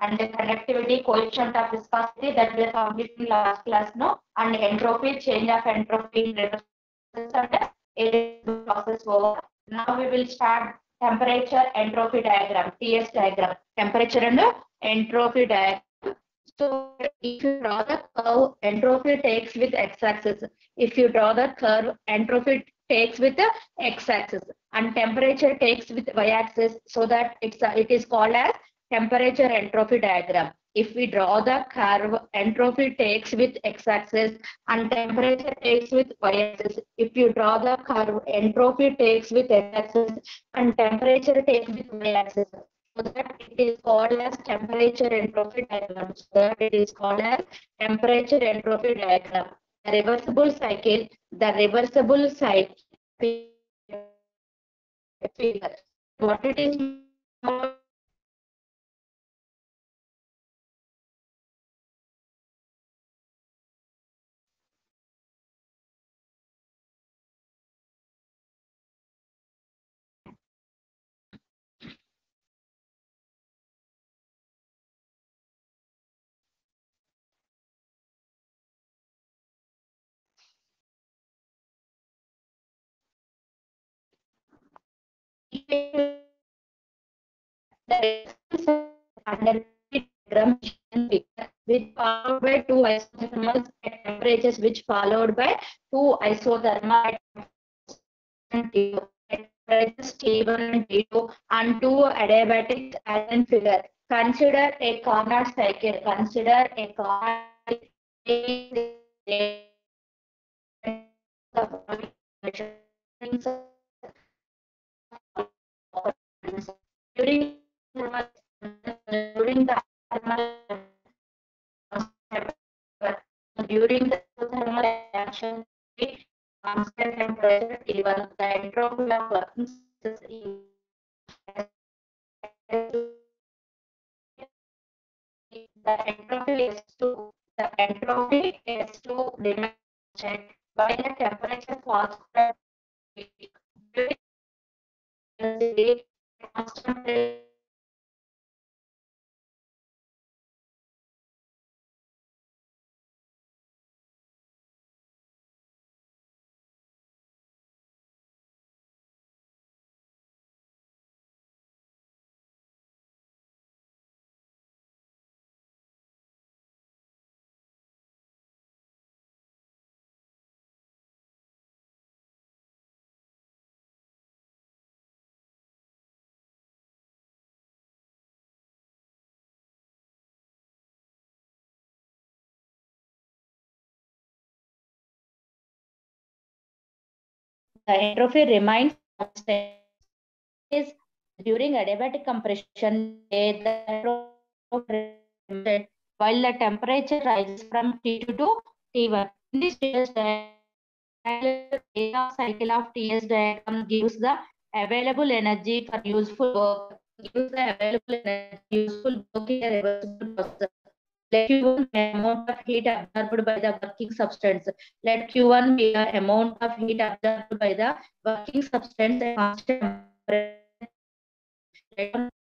and the conductivity coefficient of viscosity that we are completing last class no, and entropy, change of entropy in reverse and irreversible process over. Now we will start temperature entropy diagram, TS diagram, temperature and entropy diagram. So if you draw the curve, entropy takes with x-axis. If you draw the curve, entropy takes with the x-axis, and temperature takes with y-axis. So that it is called as temperature entropy diagram. If we draw the curve, entropy takes with x-axis and temperature takes with y-axis. If you draw the curve, entropy takes with x-axis and temperature takes with y-axis. So that it is called as temperature entropy diagram. So that it is called as temperature entropy diagram. The reversible cycle, figure. What it is under diagram which followed by two isothermals at temperatures which followed by two isothermal at temperatures T1 and T2 and two adiabatics as in figure. Consider a Carnot cycle. Consider a Carnot during during the during the thermal reaction constant temperature T1, the entropy of working the entropy is to remain constant while the temperature falls during constant the entropy remains constant. Is during adiabatic compression, while the temperature rises from T2 to T1. In this TS cycle of TS diagram gives the available energy for useful work. Gives the available energy useful work in a reversible process. Let Q1 be the amount of heat absorbed by the working substance. Let Q1 be the amount of heat absorbed by the working substance at constant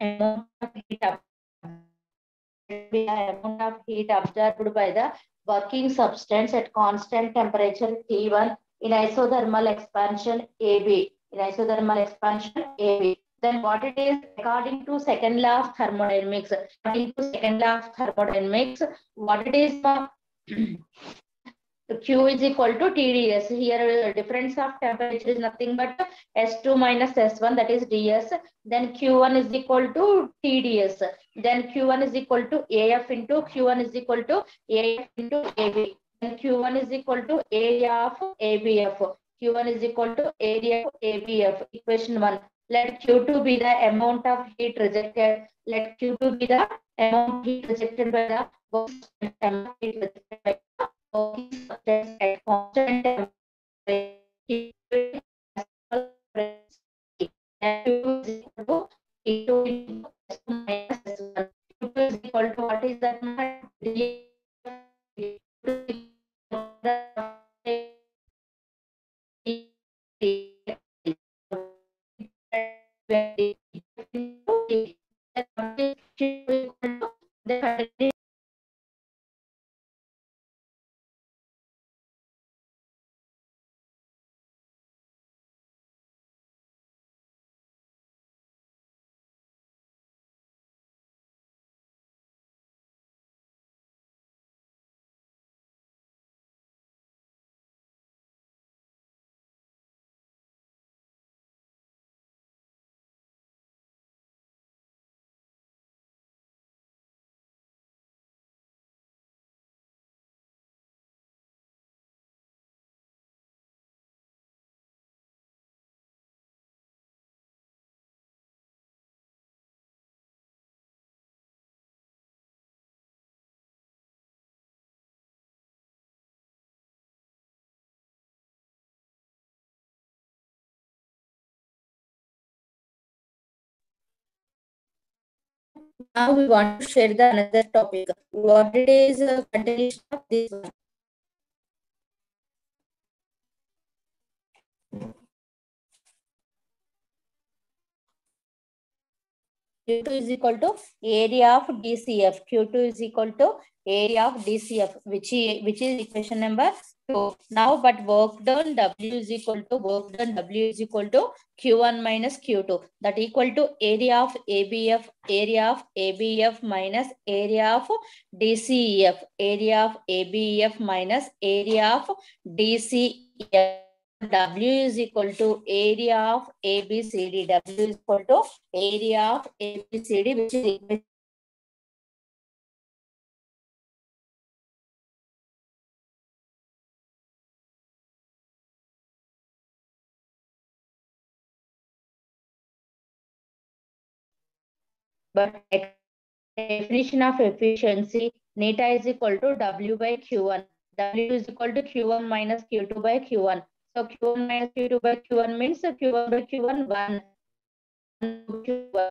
amount of heat amount of heat absorbed by the working substance at constant temperature T1 in isothermal expansion AB. In isothermal expansion AB. Then what it is according to second law of thermodynamics. According to second law of thermodynamics, what it is Q is equal to TDS. Here difference of temperature is nothing but S2 minus S1, that is DS. Then Q1 is equal to TDS. Then Q1 is equal to AF into Q1 is equal to AF into AB. Then Q1 is equal to area of ABF. Q1 is equal to area of ABF. Equation 1. Let Q2 be the amount of heat rejected. Let Q2 be the amount of heat rejected by the amount of heat rejected by working substance at constant temperature. Q2 is equal to what is that? Now we want to share the another topic. What it is continuation of this one. Q2 is equal to area of DCF. Q2 is equal to area of DCF, which is equation number 2. Now, but work done W is equal to Q1 minus Q2. That equal to area of ABF minus area of DCF. Area of ABF minus area of DCF. W is equal to area of ABCD. W is equal to area of ABCD, which is equation. But definition of efficiency, neta is equal to W by Q1. W is equal to Q1 minus Q2 by Q1. So Q1 minus Q2 by Q1 means Q1 by Q1 1. Q1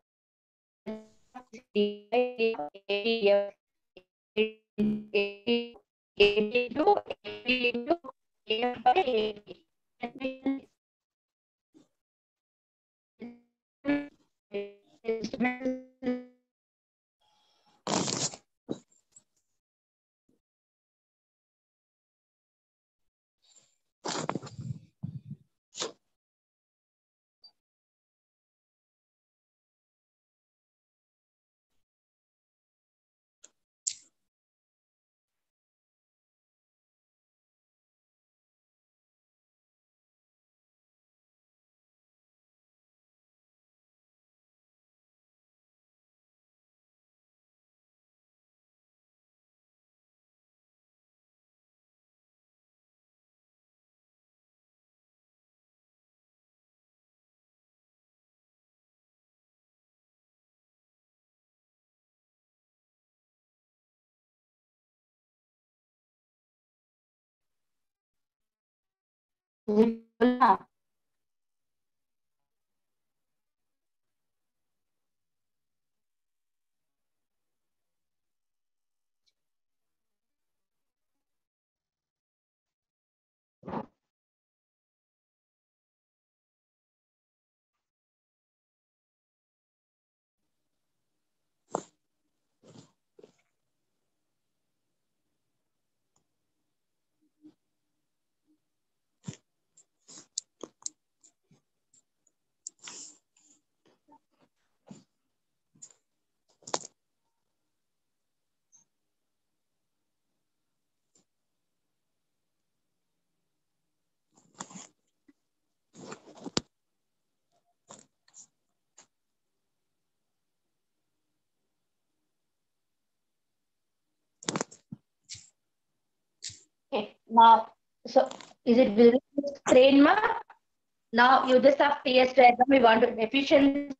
Okay, now, so is it visible on the screen, ma? Now, uses of TS diagram, we want to efficiency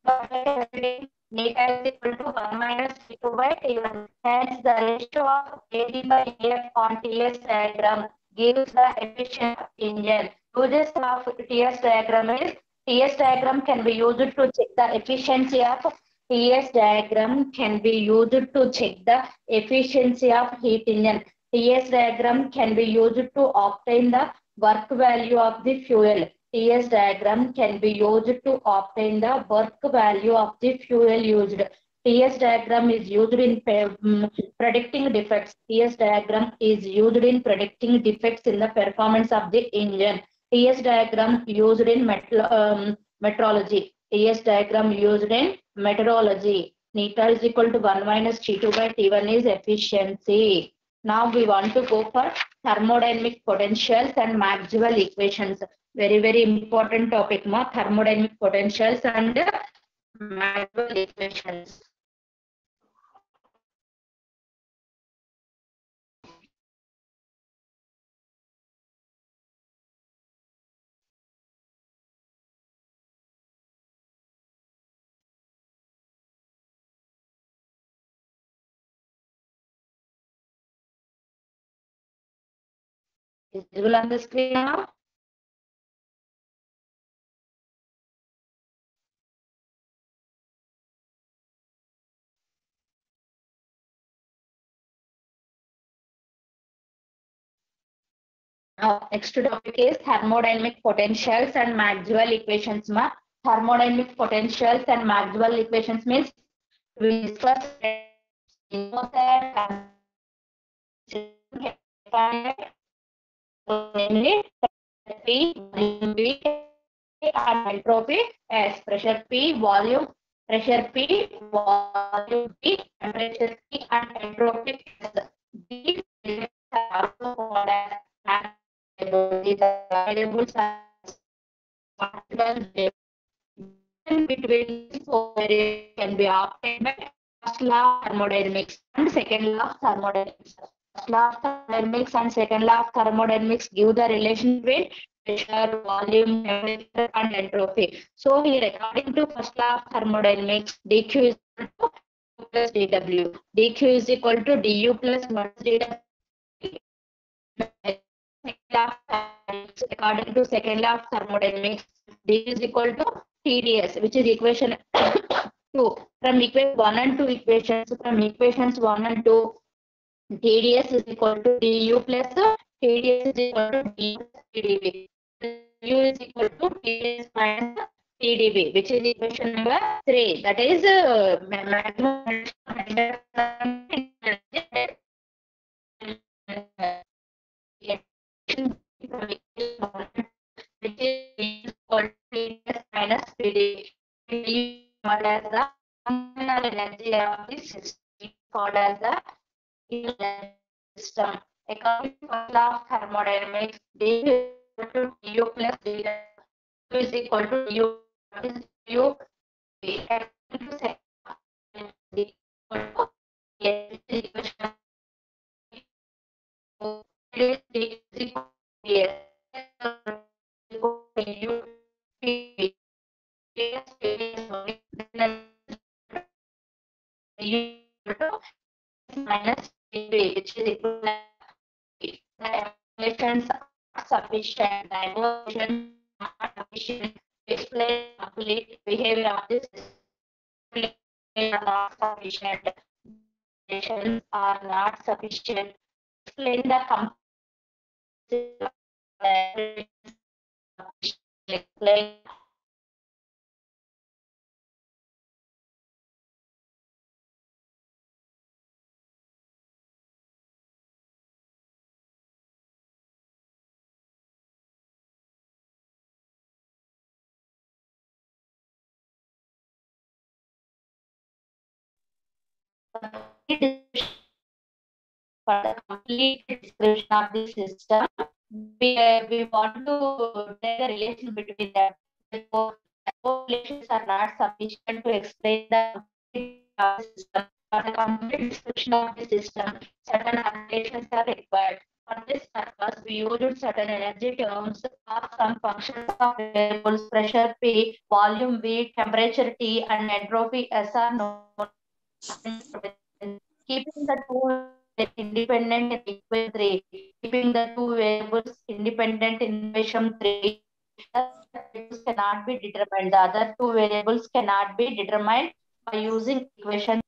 neta is equal to 1 minus T2 by T1. Hence, the ratio of AD by AF on TS diagram gives the efficiency of engine. Uses of TS diagram is TS diagram can be used to check the efficiency of TS diagram can be used to check the efficiency of heat engine. TS diagram can be used to obtain the work value of the fuel. TS diagram can be used to obtain the work value of the fuel used. TS diagram is used in predicting defects. TS diagram is used in predicting defects in the performance of the engine. TS diagram used in metrology. TS diagram used in meteorology. Neta is equal to 1 minus T2 by T1 is efficiency. Now we want to go for thermodynamic potentials and Maxwell equations. Very, very important topic, ma. Thermodynamic potentials and Maxwell equations. Is visible on the screen now? Next topic is thermodynamic potentials and Maxwell equations. Thermodynamic potentials and Maxwell equations means we discuss namely P, volume V, and entropy S. Pressure P, volume V, temperature T, and entropy S. These are also called as variables between these four variables can be obtained by first law of thermodynamics and second law of thermodynamics. First law of thermodynamics and second law of thermodynamics give the relation between pressure, volume, temperature, and entropy. So here, according to first law of thermodynamics, dq is equal to U plus dw. dq is equal to du plus minus dw. According to second law of thermodynamics, d is equal to TdS, which is equation 2. From equation 1 and 2 equations, from equations 1 and 2, TdS is equal to du plus TdS is equal to du plus TdV. U is equal to TdS minus TdV, which is equation number 3. That is maximum which is equal to TdS minus TdV. Called as the terminal energy of the system, called as the system. According to the law of thermodynamics, d is equal to du plus dw is equal to u. What is u? According to second d equal to s, which is equation is equal to s. U p minus dv, which is equal to the equations are sufficient. The equations are sufficient to explain complete behavior of this system. Are not sufficient. Equations are not sufficient to explain the complete explain for the complete description of the system, we want to take a relation between them. Therefore, relations are not sufficient to explain the system. For the complete description of the system, certain relations are required. For this purpose, we used certain energy terms of some functions of variables: pressure P, volume V, temperature T, and entropy S are known. Keeping the two independent in equation 3, keeping the two variables independent in equation 3, cannot be determined. The other two variables cannot be determined by using equation.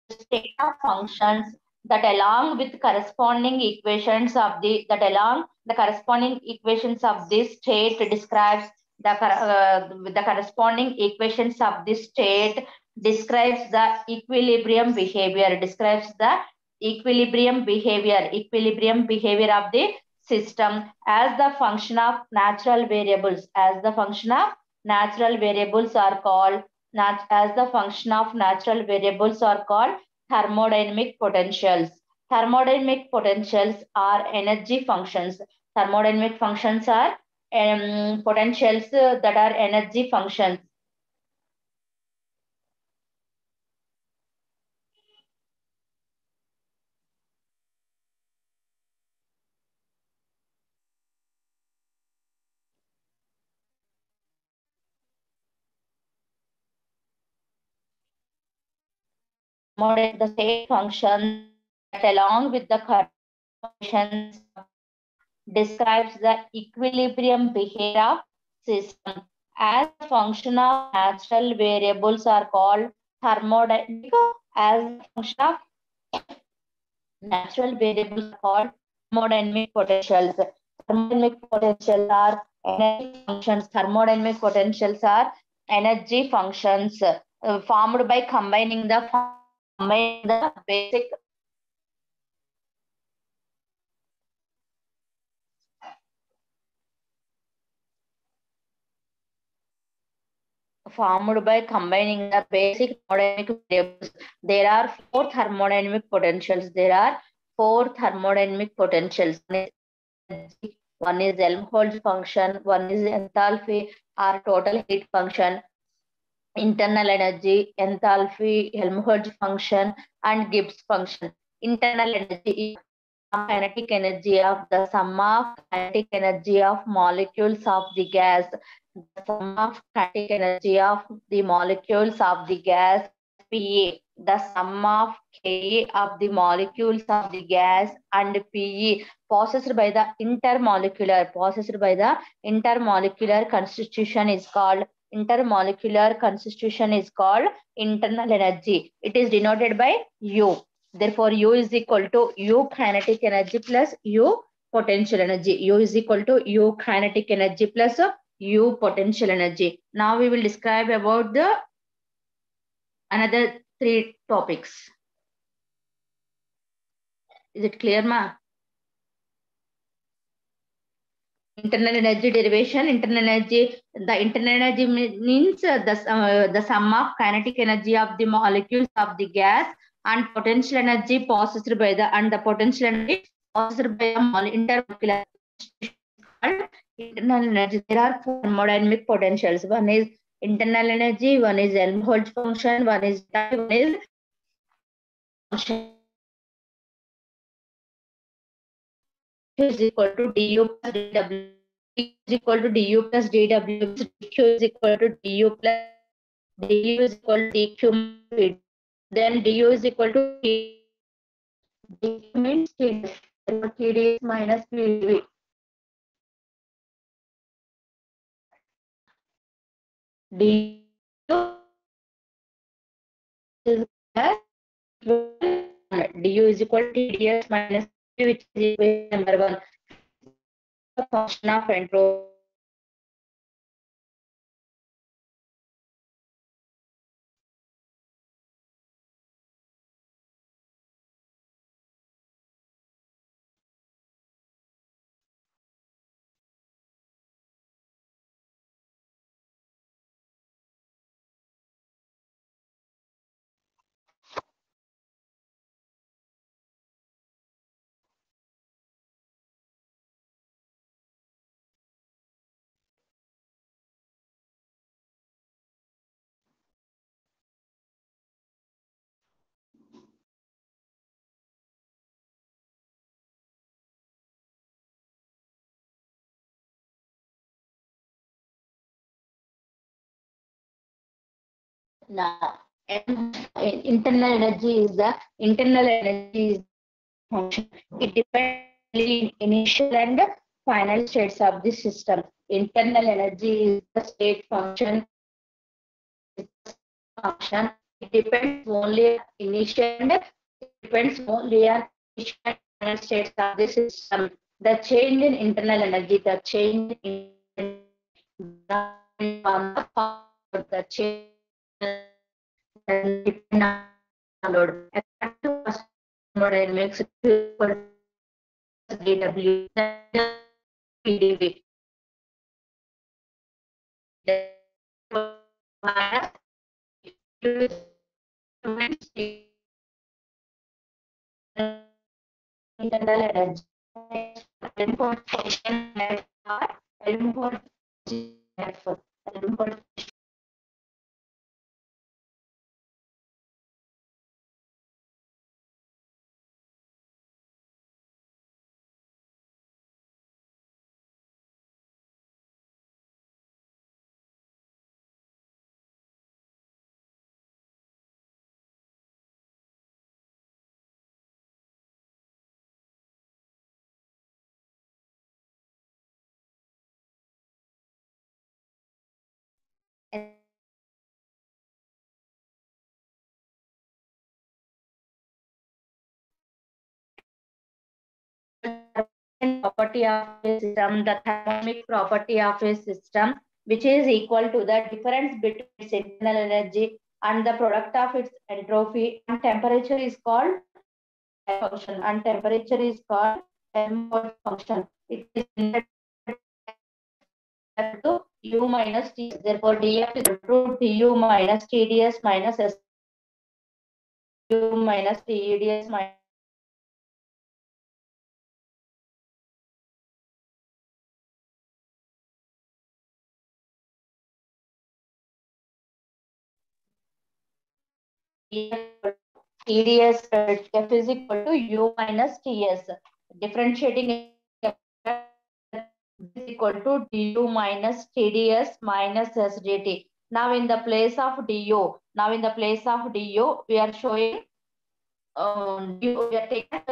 State of functions that along with corresponding equations of the corresponding equations of this state describes the corresponding equations of this state describes the equilibrium behavior of the system as the function of natural variables are called thermodynamic potentials. Thermodynamic potentials are energy functions. Thermodynamic functions are potentials that are energy functions. The state function that along with the conditions describes the equilibrium behavior of system. As a function of natural variables are called thermodynamic. As a function of natural variables are called thermodynamic potentials. Thermodynamic potentials are energy functions. Thermodynamic potentials are energy functions formed by combining the basic formed by combining the basic thermodynamic variables. There are four thermodynamic potentials. There are four thermodynamic potentials. One is Helmholtz function, one is enthalpy or total heat function, internal energy, enthalpy, Helmholtz function, and Gibbs function. Internal energy is kinetic energy of the sum of kinetic energy of molecules of the gas. The sum of kinetic energy of the molecules of the gas, Pa. The sum of Ka of the molecules of the gas and Pe possessed by the intermolecular constitution is called internal energy. It is denoted by U. Therefore, U is equal to U kinetic energy plus U potential energy. U is equal to U kinetic energy plus U potential energy. Now we will describe about the another three topics. Is it clear, ma? Internal energy derivation. The internal energy means the sum of kinetic energy of the molecules of the gas and potential energy possessed by the intermolecular internal energy. There are four thermodynamic potentials. One is internal energy, one is Helmholtz function, one is function is equal to du plus dw. Is equal to du plus dw. Dq is equal to du plus du is equal to dq. Then du is equal to dq means td. Td is minus pdv. du is du is equal to tds minus p, which is equation number 1. The function of entropy. Now, internal energy is function. It depends on initial and final states of the system. Internal energy is the state function. It depends only on initial and final states of the system. The change in internal energy, the change in the change depend on load. Model makes dw pdv internal energy. property of a system, the thermodynamic property of a system, which is equal to the difference between its internal energy and the product of its entropy, and temperature is called function, and temperature is called Helmholtz function. It is to U minus T. Therefore, dF is equal to du minus TdS minus S U minus TdS minus TdS. F is equal to U minus Ts. Differentiating is equal to du minus TdS minus SdT. Now in the place of du, we are showing we are taking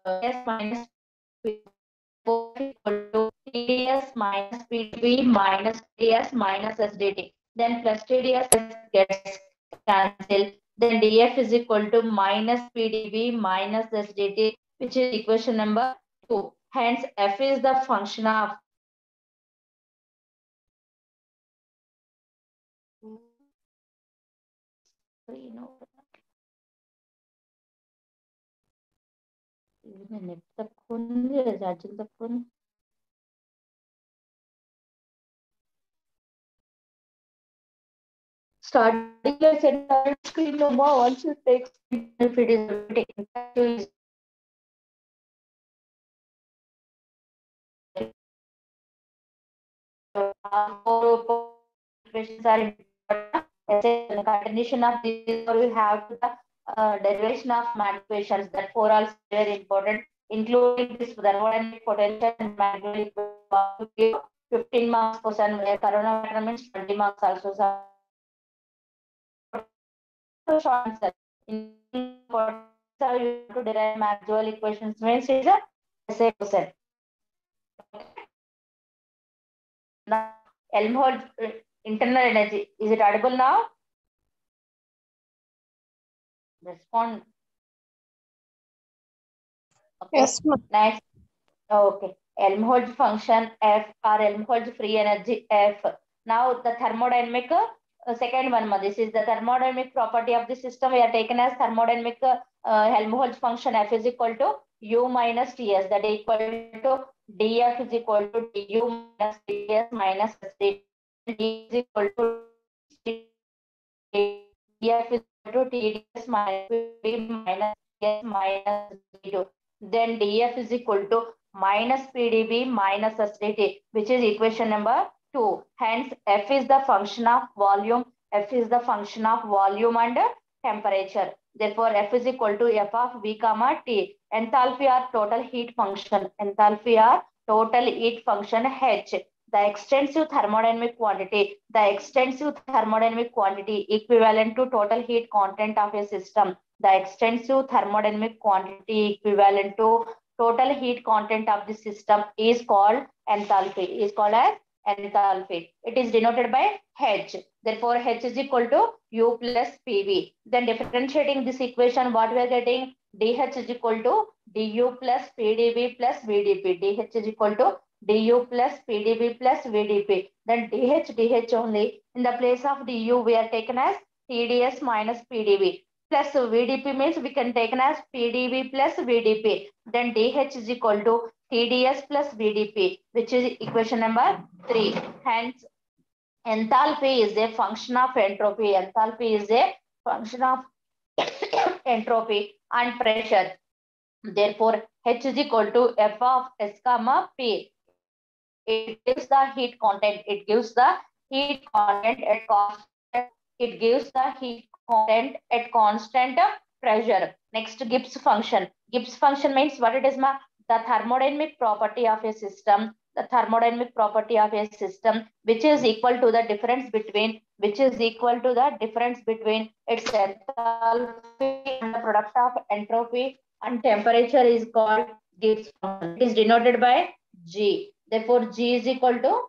S minus P equal to TdS minus PdV minus TS minus SdT. Then plus TdS gets cancelled. Then dF is equal to minus PdV minus SdT, which is equation number 2. Hence, F is the function of starting your center screen number once you take if it is taken equations are important. The condition of this, or we have the derivation of math equations. That four are very important, including this thermodynamic potential and mathematical equation. 15 marks question where corona means 20 marks also. Short answer. In you have to derive Maxwell equations means is a essay question. Now, Helmholtz internal energy. Is it audible now? Respond. Okay. Yes, ma'am. Next. Okay. Helmholtz function F or Helmholtz free energy F. Now the thermodynamic second one. This is the thermodynamic property of the system. We are taken as thermodynamic Helmholtz function F is equal to U minus Ts. That is equal to dF is equal to du minus Ts minus SD. D is equal to dF is equal to TdS minus P minus Ts minus D2. Then dF is equal to minus PdV minus SdT, which is equation number 2. Hence, F is the function of volume. F is the function of volume and temperature. Therefore, F is equal to F of V comma T. Enthalpy or total heat function. Enthalpy or total heat function H. The extensive thermodynamic quantity. The extensive thermodynamic quantity equivalent to total heat content of a system. The extensive thermodynamic quantity equivalent to total heat content of the system is called enthalpy. Is called as enthalpy. It is denoted by H. Therefore, H is equal to U plus PV. Then differentiating this equation, what we are getting? DH is equal to DU plus PdV plus VdP. DH is equal to DU plus PdV plus VdP. Then DH only. In the place of DU, we are taken as TdS minus PdV. Plus VdP means we can take as PdV plus VdP. Then DH is equal to TdS plus VdP, which is equation number 3. Hence, enthalpy is a function of entropy. Enthalpy is a function of entropy and pressure. Therefore, H is equal to F of S comma P. It gives the heat content. It gives the heat content at constant. It gives the heat content at constant pressure. Next, Gibbs function. Gibbs function means what it is, ma? The thermodynamic property of a system. The thermodynamic property of a system, which is equal to the difference between, its enthalpy and the product of entropy and temperature is called Gibbs function. It is denoted by G. Therefore, G is equal to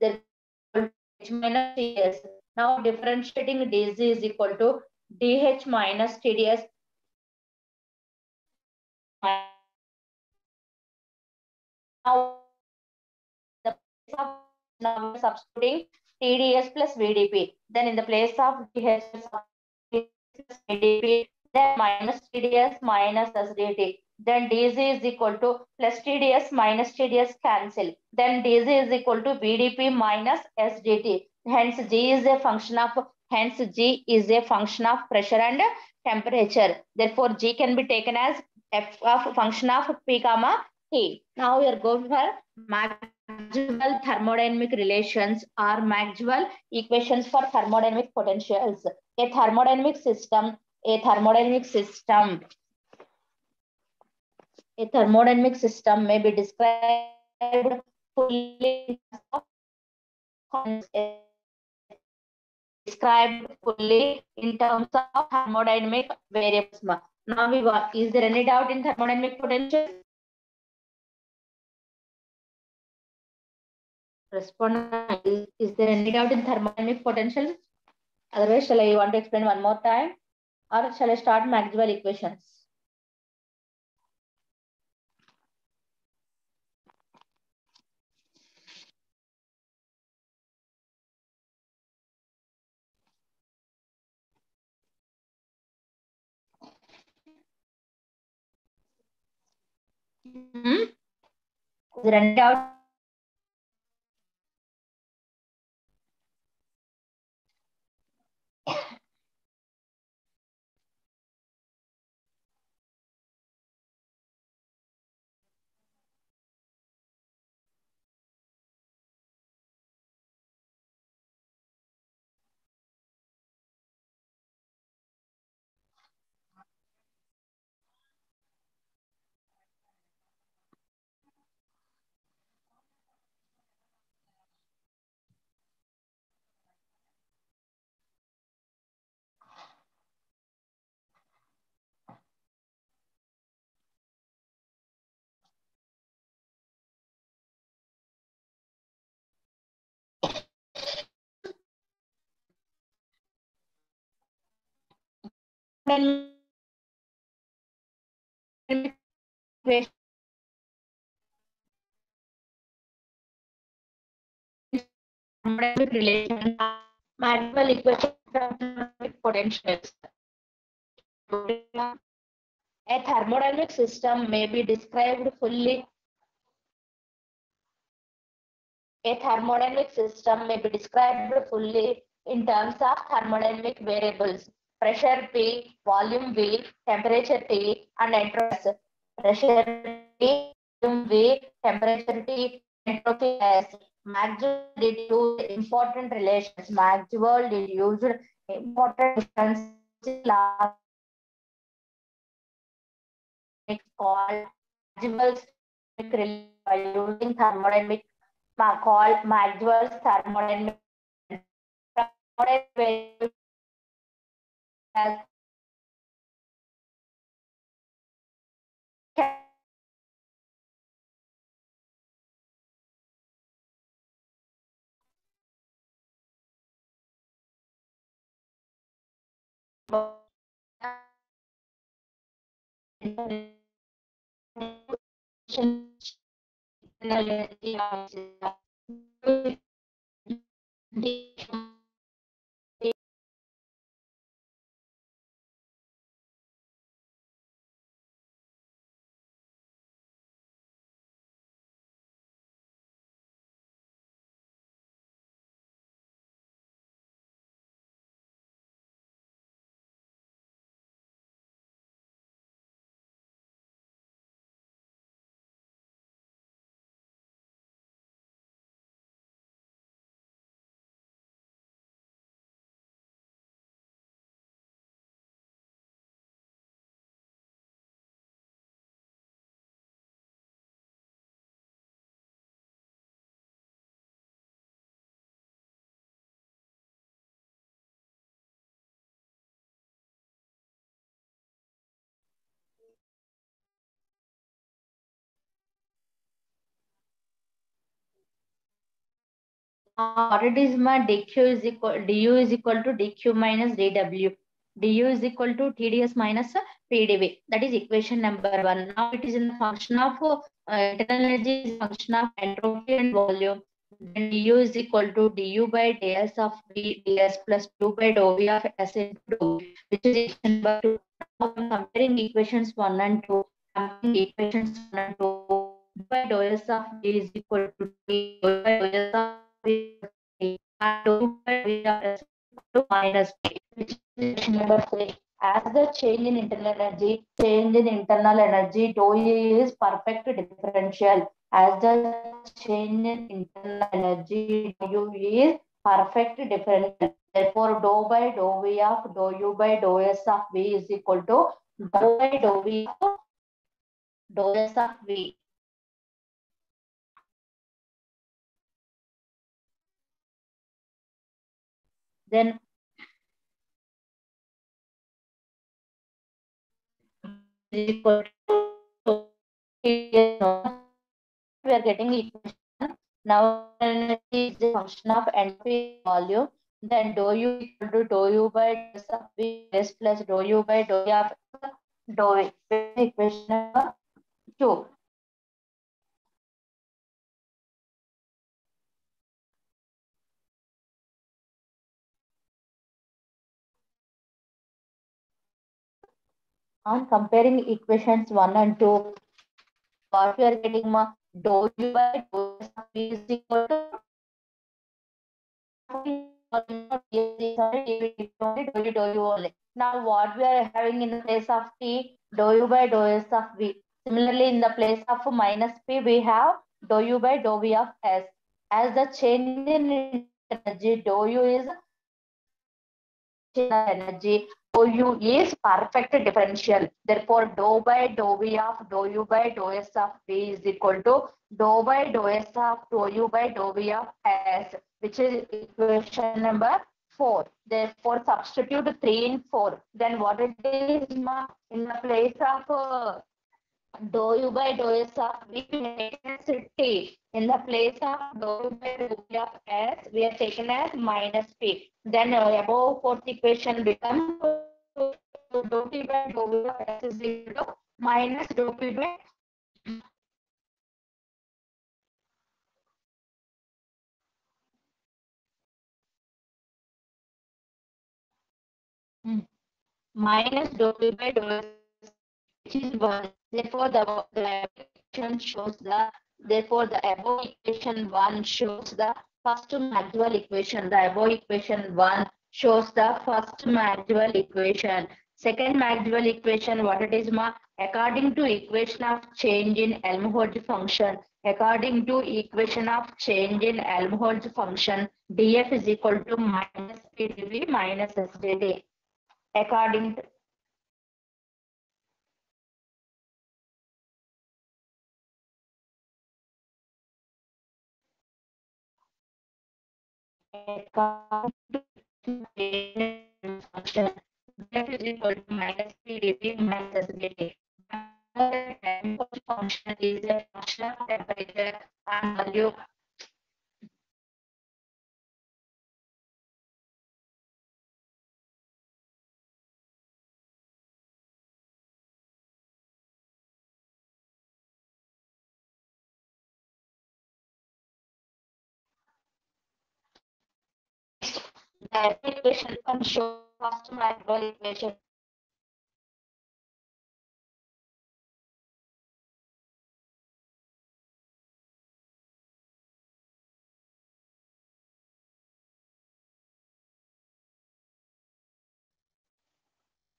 H minus Ts. Now, differentiating dz is equal to dH minus TdS the place of now substituting TDS plus VDP. Then in the place of DHS plus VDP, then minus TDS minus SDT. Then DC is equal to plus TDS minus TDS cancel. Then DC is equal to VDP minus SDT. Hence G is a function of pressure and temperature. Therefore G can be taken as f of function of P comma T. Now we are going for Maxwell thermodynamic relations or Maxwell equations for thermodynamic potentials. A thermodynamic system may be described fully in terms of thermodynamic variables. Now we got, is there any doubt in thermodynamic potential? Respond. Is there any doubt in thermodynamic potential? Otherwise, shall I want to explain one more time, or shall I start Maxwell equations? Is there any doubt? Relation, Maxwell equation potentials. A thermodynamic system may be described fully. A thermodynamic system may be described fully in terms of thermodynamic variables: pressure P, volume V, temperature T, and entropy. Pressure T, volume V, temperature T, entropy S. Maxwell did use important relations. Maxwell did use important relations called Maxwell's by using thermodynamic called Maxwell's thermodynamic what it is my du is equal to dq minus dw. Du is equal to TDS minus PdV. That is equation number 1. Now it is in the function of internal energy is function of entropy and volume. Then du is equal to du by ds of v ds plus du by dou v of s into dou v, which is equation number 2. Now I'm comparing equations 1 and 2. Comparing equations 1 and 2. Du by dou s of v is equal to d, dou by dou s of v is equal to d, and dou by v of s is equal to minus d, which is equation number 3. As the change in internal energy, dou E is perfect differential. As the change in internal energy, dou U is perfect differential. Therefore, dou by dou V of dou U by dou S of V is equal to dou by dou V of dou S of V. Then is equal to we are getting equation. Now energy is a function of entropy volume. Then dou U equal to dou U by dou S of V S plus dou U by dou V of dou V. Equation number 2. On comparing equations 1 and 2, what we are getting dou U by dou S of V is equal to only. Now what we are having in the place of T, dou U by dou S of V. Similarly, in the place of minus P, we have dou U by dou V of S. As the change in energy, dou U is energy, dou U is perfect differential. Therefore, dou by dou V of dou U by dou S of V is equal to dou by dou S of dou U by dou V of S, which is equation number 4. Therefore, substitute 3 in 4. Then what it is in the place of dou U by dou S of V, we have taken as T. In the place of dou U by dou V of S, we have taken as minus P. Then above fourth equation becomes dou P by dou V of S is equal to minus dou P by minus dou P by dou S, which is 1. Therefore, the equation shows the above equation 1 shows the first Maxwell equation. The above equation 1 shows the first Maxwell equation. Second Maxwell equation, what it is according to equation of change in Helmholtz function. According to equation of change in Helmholtz function, dF is equal to minus PdV minus SdT. According to function, that is equal to minus PdV minus SdT. Function is a function of temperature and volume. The equation can show first Maxwell equation.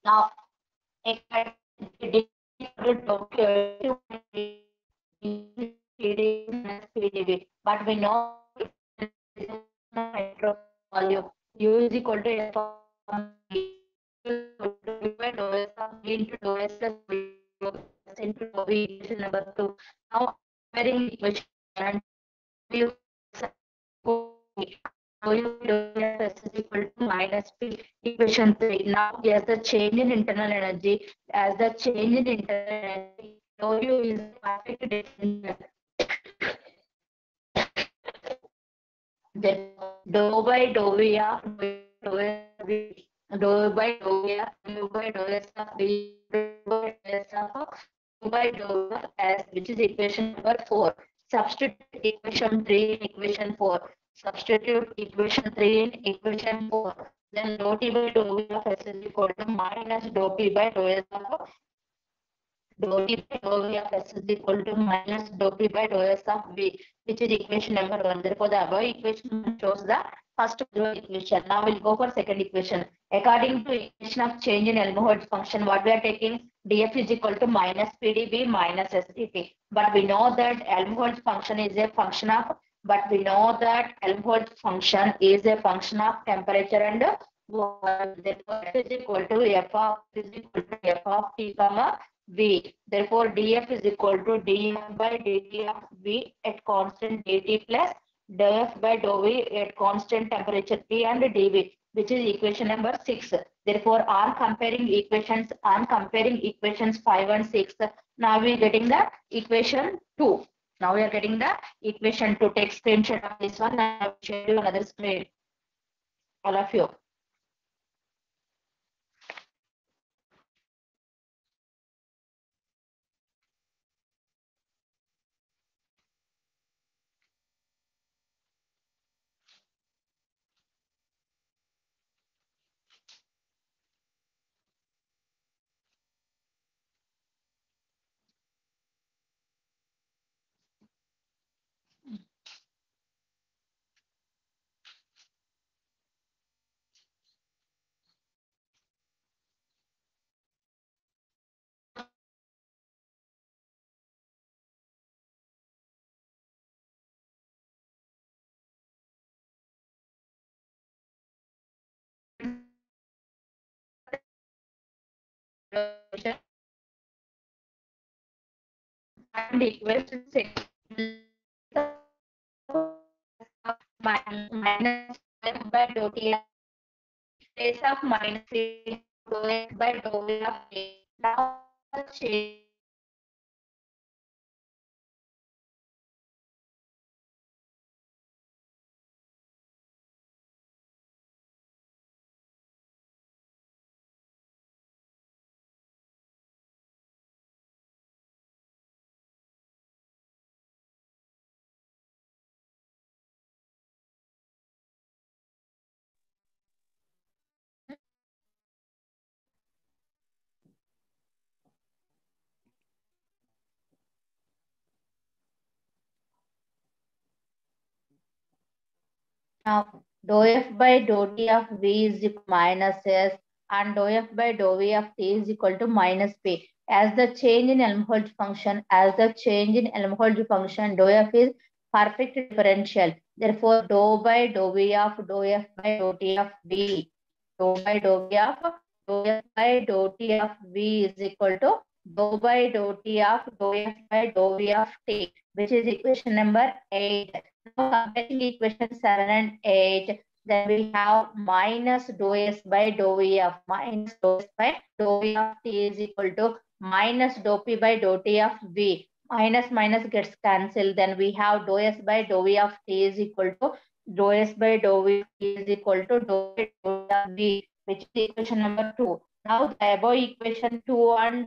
Now, but we know volume U is equal to F of into dou S plus into dou V, equation number 2. Now, comparing equation and dou S is equal to minus P, equation 3. Now, as the change in internal energy, dou U is perfect differential. Then dou by dou V of dou S dou by dou f mu by dou s of v by dou s of u by dou of s, which is equation number 4. Substitute equation 3 in equation 4. Substitute equation 3 in equation 4. Then dou t by dou v of s is equal to minus dou p by dou s of dou t by dou v of s is equal to minus dou p by dou s of v, which is equation number 1. Therefore, the above equation shows the first equation. Now we'll go for second equation. According to equation of change in Helmholtz function, what we are taking, df is equal to minus pdb minus sdp. But we know that Helmholtz function is a function of, temperature and water. Therefore, f is equal to f of t comma v. Therefore, df is equal to df by dt of v at constant dt plus dou f by dou v at constant temperature T and dV, which is equation number 6. Therefore, on comparing equations 5 and 6, now we are getting the equation 2. Now we are getting the equation 2. Take screenshot of this one. I will share you another screen. All of you. And equation 6 minus f by dou t place of minus dou f by dou v of t. Now change Now, dou f by dou t of v is equal to minus s and dou f by dou v of t is equal to minus p. As the change in Helmholtz function, dou f is perfect differential. Therefore, dou by dou v of dou f by dou t of v, dou by dou v of dou f by dou t of v is equal to dou by dou t of dou f by dou v of t, which is equation number 8. Now comparing equation 7 and 8, then we have minus dou s by dou v of minus dou s by dou v of t is equal to minus dou p by dou t of v. Minus minus gets cancelled. Then we have dou s by dou v of t is equal to dou s by dou v is equal to dou by dou of v, which is equation number 2. Now the above equation 2 and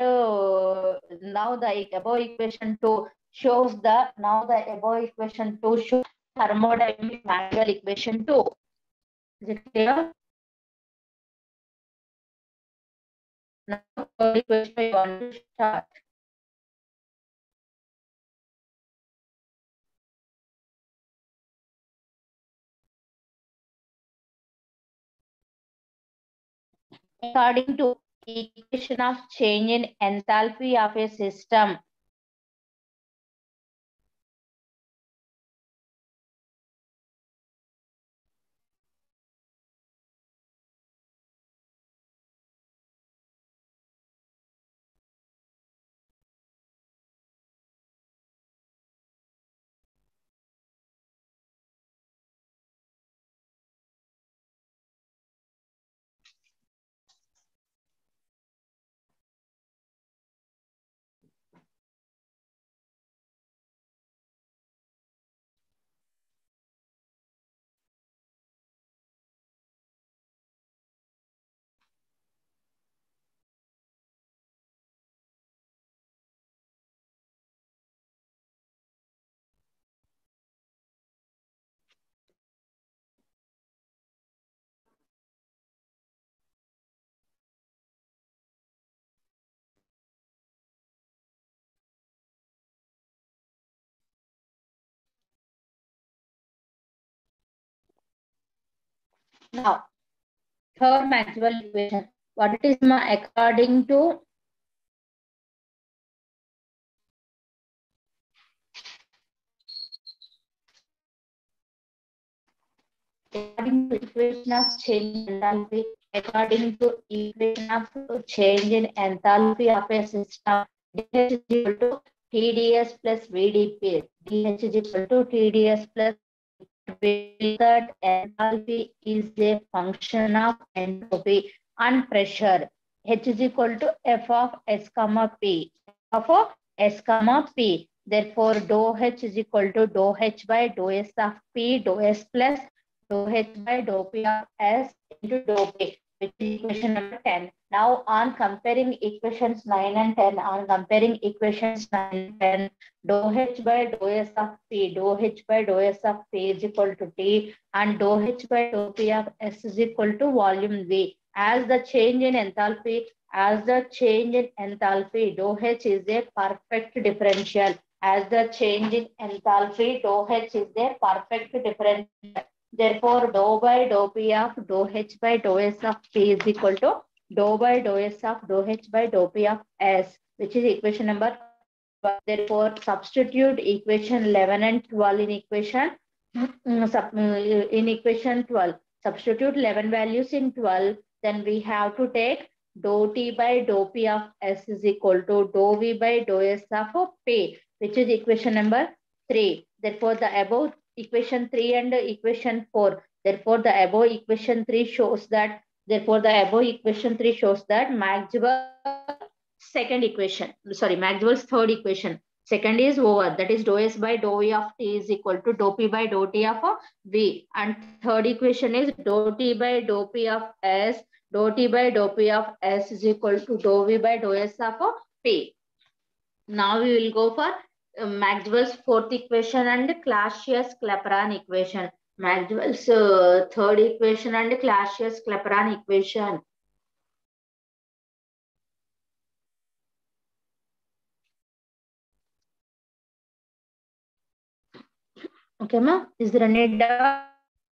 now the above equation 2 shows the thermodynamic manual equation 2. Is it clear? Now third equation I want to start. According to equation of change in enthalpy of a system, Now, third Maxwell equation. What it is according to equation of change in enthalpy, according to equation of change in enthalpy of a system, dH is equal to TdS plus VdP. dH is equal to TdS plus that enthalpy is a function of entropy and pressure. H is equal to F of S comma P. F of S comma P. Therefore, dou H is equal to dou H by dou S of P, dou S plus dou H by dou P of S into dou P, which is equation number 10. Now, on comparing equations 9 and 10, dou H by dou S of P, dou H by dou S of P is equal to T, and dou H by dou P of S is equal to volume V. As the change in enthalpy, dou H is a perfect differential. As the change in enthalpy, dou H is a perfect differential. Therefore, dou by dou P of dou H by dou S of P is equal to dou by dou S of dou H by dou P of S, which is equation number. Therefore, substitute equation 11 and 12 in equation 12. Substitute 11 values in 12. Then we have to take dou T by dou P of S is equal to dou V by dou S of P, which is equation number 3. Therefore, the above equation 3 and equation 4. Therefore, the above equation 3 shows that. Maxwell's third equation. Second is over. That is dou S by dou V of T is equal to dou P by dou T of V. And third equation is dou T by dou P of S. Dou T by dou P of S is equal to dou V by dou S of P. Now we will go for Maxwell's fourth equation and Clausius-Clapeyron equation. Maxwell's third equation and Clausius-Clapeyron equation. Okay, ma. Is there any doubt?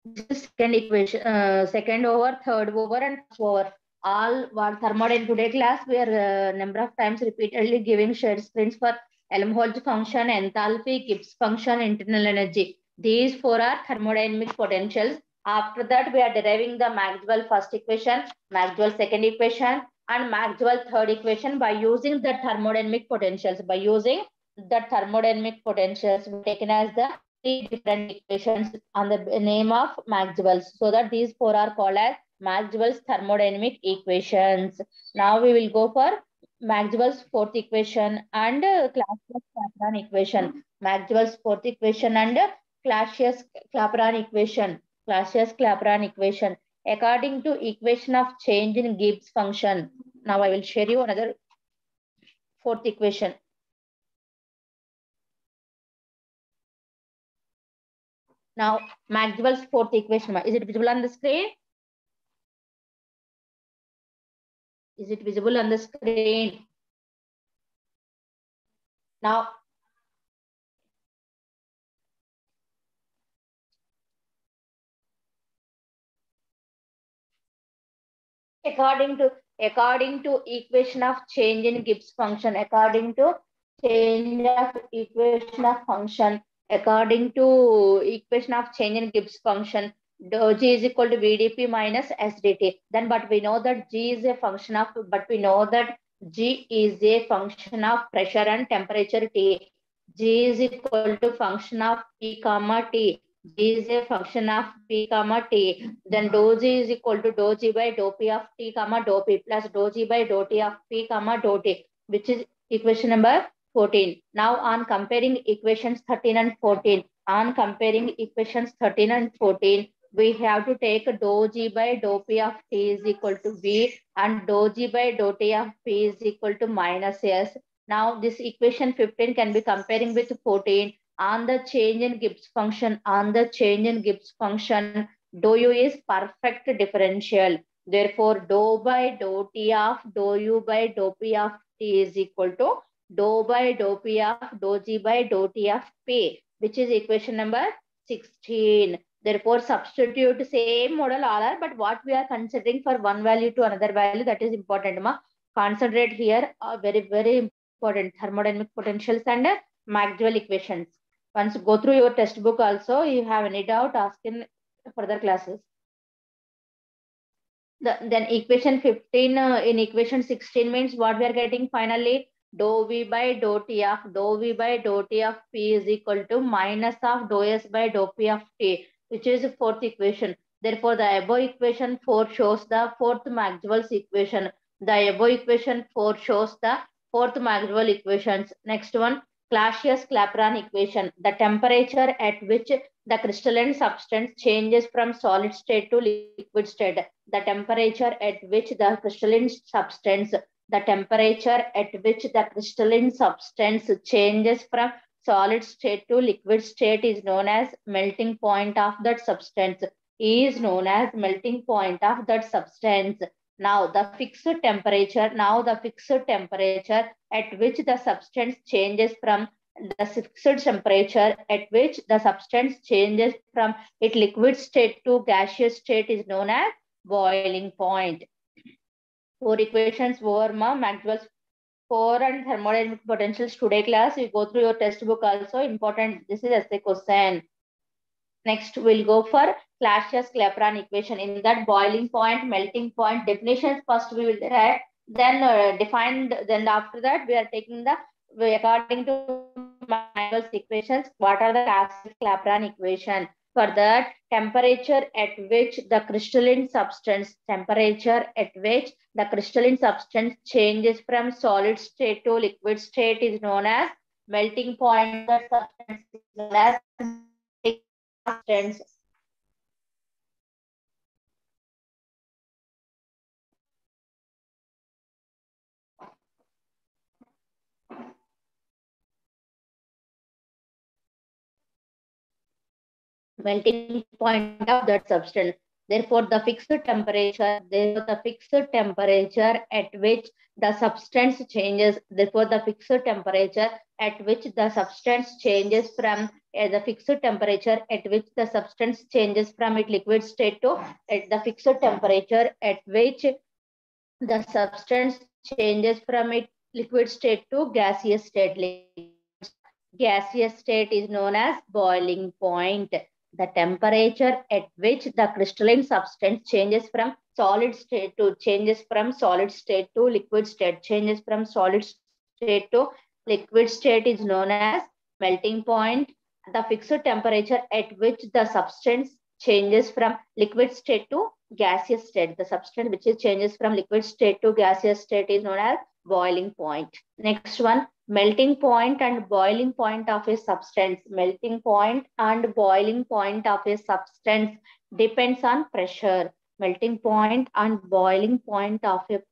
This is second equation, second over, third over, and fourth over. All what thermodynamic today class we are number of times repeatedly giving shared screens for Helmholtz function, enthalpy, Gibbs function, internal energy. These four are thermodynamic potentials. After that, we are deriving the Maxwell first equation, Maxwell second equation, and Maxwell third equation by using the thermodynamic potentials. By using the thermodynamic potentials, we taken as the three different equations on the name of Maxwell's, so that these four are called as Maxwell's thermodynamic equations. Now we will go for Maxwell's fourth equation and Clausius-Clapeyron equation. Maxwell's fourth equation and Clausius-Clapeyron equation. Clausius-Clapeyron equation. According to equation of change in Gibbs function. Now I will share you another fourth equation. Now, Maxwell's fourth equation. Is it visible on the screen? Is it visible on the screen? Now, according to equation of change in Gibbs function, according to equation of change in Gibbs function, dou G is equal to VdP minus SdT. Then, but we know that G is a function of pressure and temperature T. G is equal to function of P comma T. G is a function of P comma T. Then dou G is equal to dou G by dou P of T comma dou P plus dou G by dou T of P comma dou T, which is equation number 14. Now on comparing equations 13 and 14, we have to take dou G by dou P of T is equal to V and dou G by dou T of P is equal to minus S. Now this equation 15 can be comparing with 14 on the change in Gibbs function. Dou U is perfect differential. Therefore, dou by dou T of dou U by dou P of T is equal to dou by dou P of dou G by dou T of P, which is equation number 16. Therefore, substitute same model all are, but what we are considering for one value to another value, that is important. Ma. Concentrate here, very, very important, thermodynamic potentials and Maxwell equations. Once go through your textbook also, you have any doubt, ask in further classes. Then equation 15 in equation 16 means what we are getting finally, dou v by dou t of p is equal to minus of dou s by dou p of t, which is the fourth equation. Therefore, the above equation 4 shows the fourth Maxwell's equation. The above equation 4 shows the fourth Maxwell equations. Next one, Clausius-Clapeyron equation. The temperature at which the crystalline substance changes from solid state to liquid state. The temperature at which the crystalline substance changes from solid state to liquid state is known as melting point of that substance. Now the fixed temperature at which the substance changes from its liquid state to gaseous state is known as boiling point. 4 equations over Maxwell's 4 and thermodynamic potentials today class. You go through your textbook also, important. This is essay question. Next, we'll go for Clausius-Clapeyron equation. In that, boiling point, melting point definitions first we will derive, then defined. Then after that, we are taking the according to Maxwell's equations. What are the Clausius-Clapeyron equation? For that, temperature at which the crystalline substance changes from solid state to liquid state is known as melting point. The substance is known as substance. Melting point of that substance. Therefore, the fixed temperature at which the substance changes. Therefore, the fixed temperature at which the substance changes from its liquid state to the fixed temperature at which the substance changes from its liquid state to gaseous state. Gaseous state is known as boiling point. The temperature at which the crystalline substance changes from solid state to liquid state is known as melting point. The fixed temperature at which the substance changes from liquid state to gaseous state. The substance which changes from liquid state to gaseous state is known as boiling point. Next one, melting point and boiling point of a substance. Melting point and boiling point of a substance depends on pressure. Melting point and boiling point of a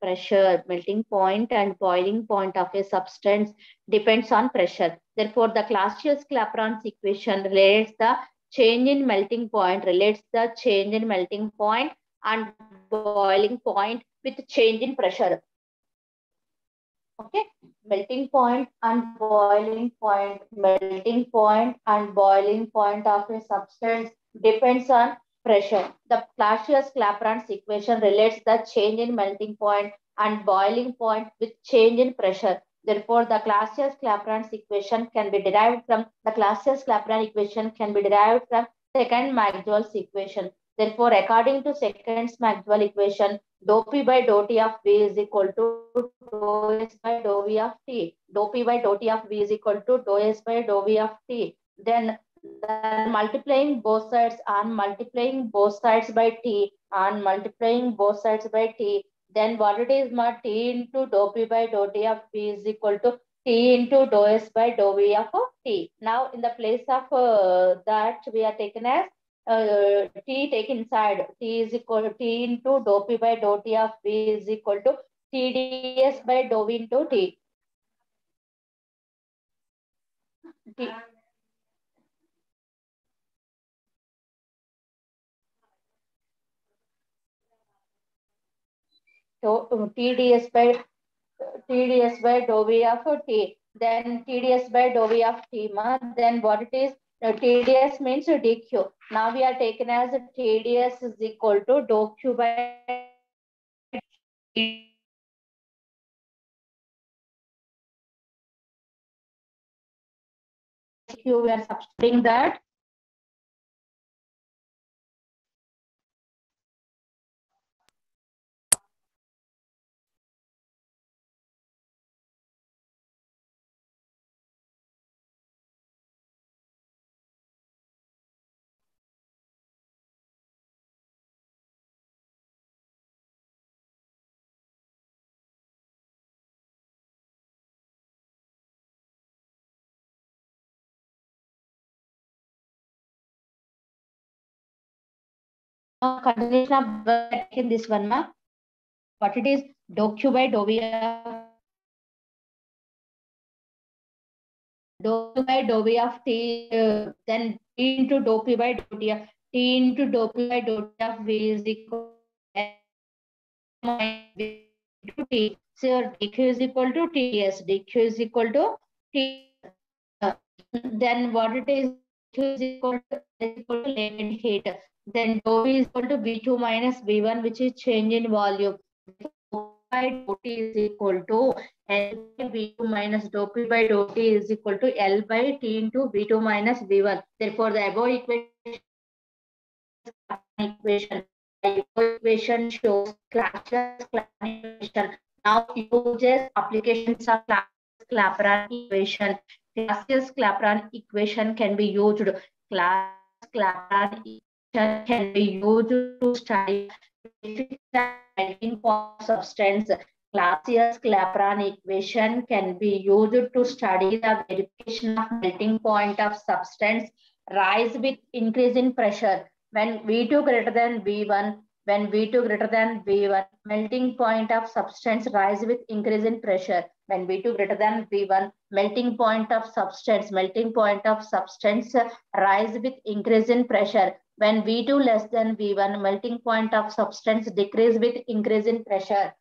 substance depends on pressure. Therefore, the Clausius-Clapeyron's equation relates the change in melting point and boiling point with change in pressure. Okay, melting point and boiling point of a substance depends on pressure. The Clausius-Clapeyron's equation relates the change in melting point and boiling point with change in pressure. Therefore, the Clausius-Clapeyron's equation can be derived from second Maxwell's equation. Therefore, according to second Maxwell equation, dou P by dou T of V is equal to dou S by dou V of T. Dou P by dou T of V is equal to dou S by dou V of T. Then multiplying both sides by T, then what it is, T into dou P by dou T of V is equal to T into dou S by dou V of T. Now, in the place of that, we are taken as T take inside. T is equal to T into dou P by dou T of V is equal to TdS by dou V into T. So TdS by dou V of T. Then TdS by dou V of T. Then what it is? TDS means dq. Now we are taken as TDS is equal to dou q by q. We are substituting that. Continuation of in this one, ma. What it is? Dou q by dou v of t, then t into dou p by dou t of t into dou p by dou t of v is equal to t. So dq is equal to ts. dq is equal to t. Then what it is? Q is equal to latent heat. Then dou V is equal to V2 minus V1, which is change in volume. By dou T is equal to L by V2 minus dou P by dou T is equal to L by T into V2 minus V1. Therefore, the above equation shows Clashes equation. Now uses applications of Clapeyron equation. Clapeyron equation can be used. Clapeyron equation can be used to study melting point substance. Clapeyron equation can be used to study the verification of melting point of substance rise with increase in pressure. When V2 greater than V1, melting point of substance rise with increase in pressure. When V2 greater than V1, melting point of substance rise with increase in pressure. When V2 less than V1, melting point of substance decrease with increase in pressure.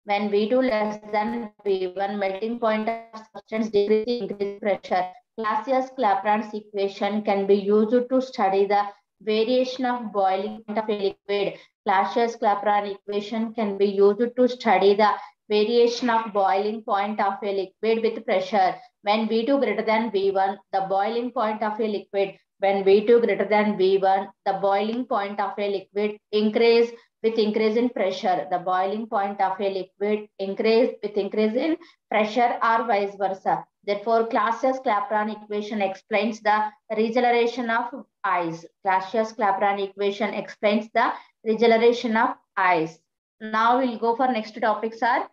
When V2 less than V1, melting point of substance decrease with increase in pressure. Clapeyron's equation can be used to study the variation of boiling point of a liquid. Clapeyron equation can be used to study the variation of boiling point of a liquid with pressure. When V2 greater than V1, the boiling point of a liquid. When V2 greater than V1, the boiling point of a liquid increase with increase in pressure. The boiling point of a liquid increase with increase in pressure or vice versa. Therefore, Clapeyron equation explains the regeneration of ice. Clapeyron equation explains the regeneration of ice. Now we'll go for next topics are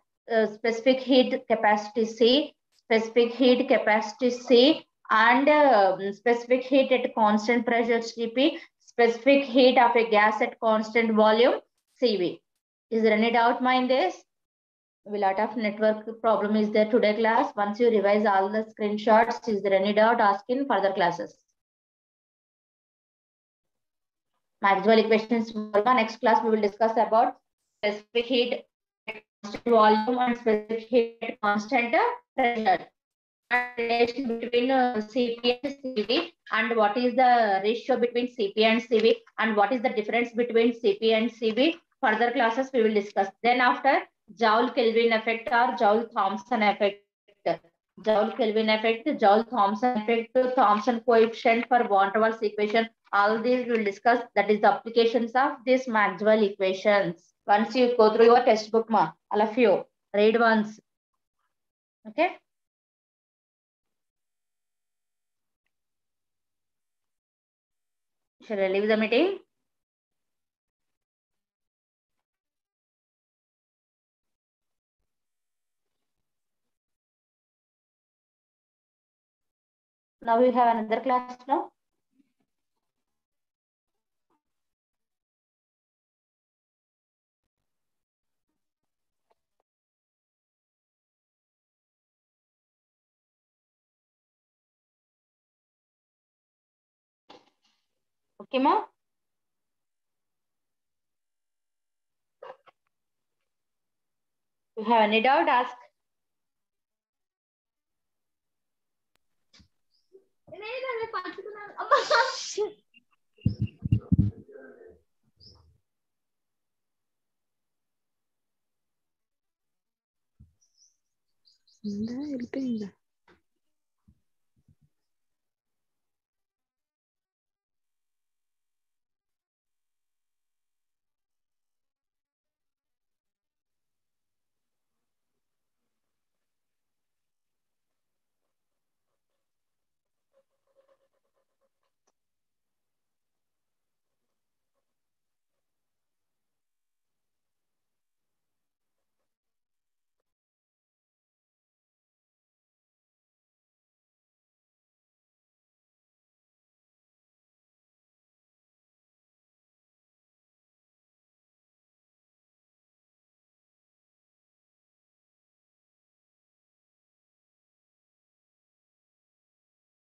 specific heat capacity C, specific heat capacity C, and specific heat at constant pressure Cp, specific heat of a gas at constant volume CV. Is there any doubt in this? A lot of network problem is there today class. Once you revise all the screenshots, is there any doubt? Ask in further classes. Maxwell equations. Next class we will discuss about specific heat constant volume and specific heat constant pressure. Relation between Cp and Cv, and what is the ratio between Cp and Cv, and what is the difference between Cp and Cv. Further classes we will discuss. Then after Joule-Kelvin effect or Joule-Thomson effect. Joule-Kelvin effect, Joule-Thomson effect, Thomson coefficient for van der Waals equation. All these we will discuss. That is the applications of these Maxwell equations. Once you go through your textbook, all of you read once. Okay. Shall I leave the meeting? Now we have another class now. Okay, ma? You have any doubt? Ask. పంచుకున్నాను అమ్మా. వెళ్ళిపోయిందా?